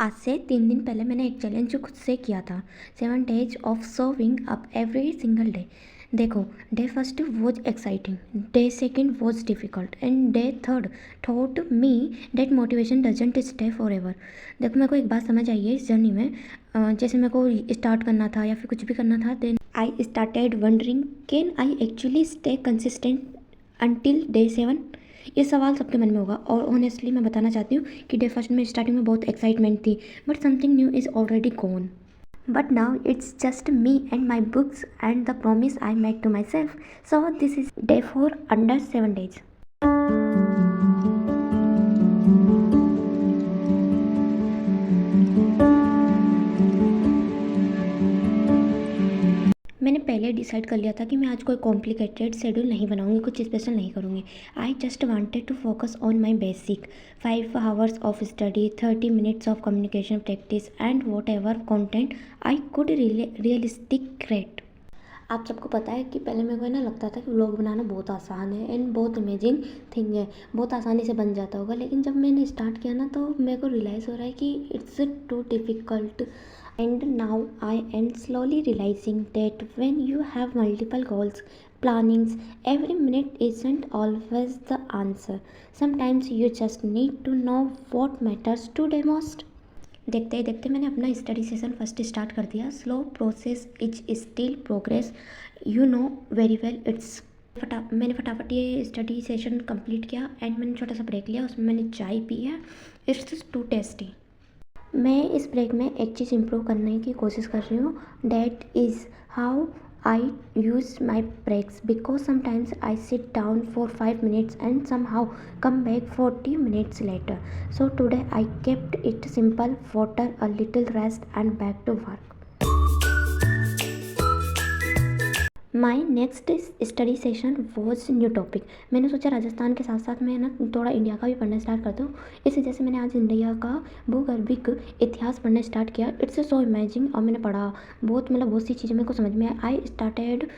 आज से 3 दिन पहले मैंने एक चैलेंज खुद से किया था, 7 days of showing up every single day. देखो, day first was exciting, day second was difficult and day third thought me that motivation doesn't stay forever. देखो, मेरे को एक बात समझ आई है इस जर्नी में। जैसे मेरे को स्टार्ट करना था या फिर कुछ भी करना था, then I started wondering can I actually stay consistent until day 7। ये सवाल सबके मन में होगा और ऑनेस्टली मैं बताना चाहती हूँ कि डे फर्स्ट में स्टार्टिंग में बहुत एक्साइटमेंट थी, but something new is already gone. But now it's just me and my books and the promise I made to myself. So this is day 4 under 7 days. मैंने पहले decide कर लिया था कि मैं आज कोई कॉम्प्लिकेटेड शेड्यूल नहीं बनाऊंगी, कुछ स्पेशल नहीं करूंगी। I just wanted to focus on my basic 5 hours of study, 30 minutes of communication practice and whatever content I could realistic create. आप सबको पता है कि पहले मेरे को ना लगता था कि व्लॉग बनाना बहुत आसान है एंड बहुत अमेजिंग थिंग है, बहुत आसानी से बन जाता होगा। लेकिन जब मैंने स्टार्ट किया ना, तो मेरे को रियलाइज़ हो रहा है कि it's too difficult. And now I am slowly realizing that when you have multiple goals, plannings, every minute isn't always the answer. Sometimes you just need to know what matters today most. देखते ही देखते मैंने अपना study session first start कर दिया। Slow process is still progress, you know very well. मैंने फटाफट ये study session complete किया एंड मैंने छोटा सा ब्रेक लिया, उसमें मैंने चाय पी है। It's too tasty. मैं इस ब्रेक में एक चीज़ इम्प्रूव करने की कोशिश कर रही हूँ, that is how I use my breaks, because sometimes I sit down for 5 minutes and somehow come back 40 minutes later. So today I kept it simple, water, a little rest and back to work. My next study session was new topic. मैंने सोचा राजस्थान के साथ साथ मैं ना थोड़ा India का भी पढ़ना स्टार्ट कर दूँ। इस वजह से मैंने आज इंडिया का भूगर्भिक इतिहास पढ़ना स्टार्ट किया। इट्स सो इमेजिंग, और मैंने पढ़ा बहुत सी चीज़ें मेरे को समझ में I started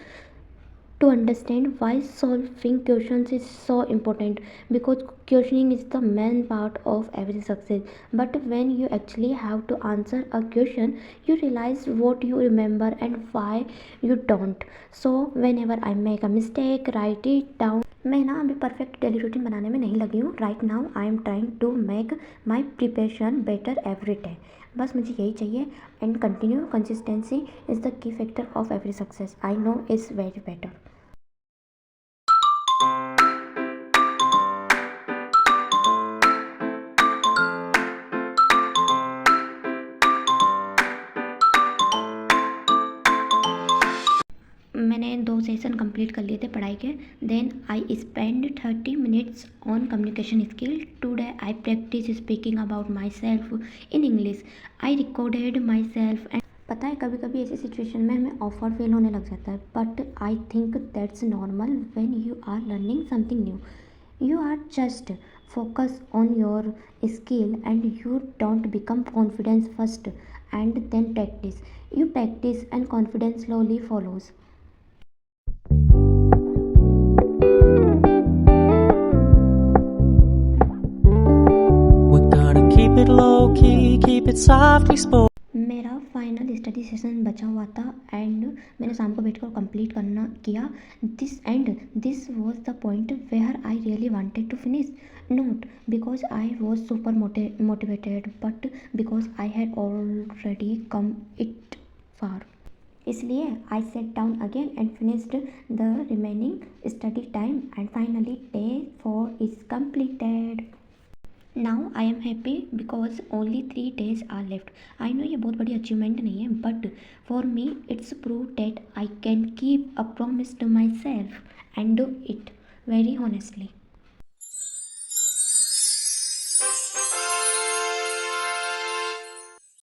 to understand why solving questions is so important, because questioning is the main part of every success. But when you actually have to answer a question, you realize what you remember and why you don't. So whenever I make a mistake, write it down. मैं ना अभी perfect daily routine बनाने में नहीं लगी हूँ। Right now I am trying to make my preparation better every day. बस मुझे यही चाहिए, and continue consistency is the key factor of every success. I know is very better. मैंने 2 सेशन कंप्लीट कर लिए थे पढ़ाई के। Then I spend 30 minutes on communication skill. Today I practice speaking about myself in English. I recorded myself. And पता है, कभी कभी ऐसी सिचुएशन में हमें ऑफर फेल होने लग जाता है, but I think that's normal when you are learning something new. You are just focus on your skill and you don't become confidence first and then practice. You practice and confidence slowly follows. We're gonna keep it low key, keep it softly spoken. मेरा final study session बचा हुआ था and मैंने शाम को बैठकर complete करना किया। This was the point where I really wanted to finish, not because I was super motivated, but because I had already come it far. इसलिए I sat down again and finished the remaining study time and finally day 4 is completed. Now I am happy because only 3 days are left. I know ये बहुत बड़ी achievement नहीं है, but for me it's prove that I can keep a promise to myself and do it very honestly.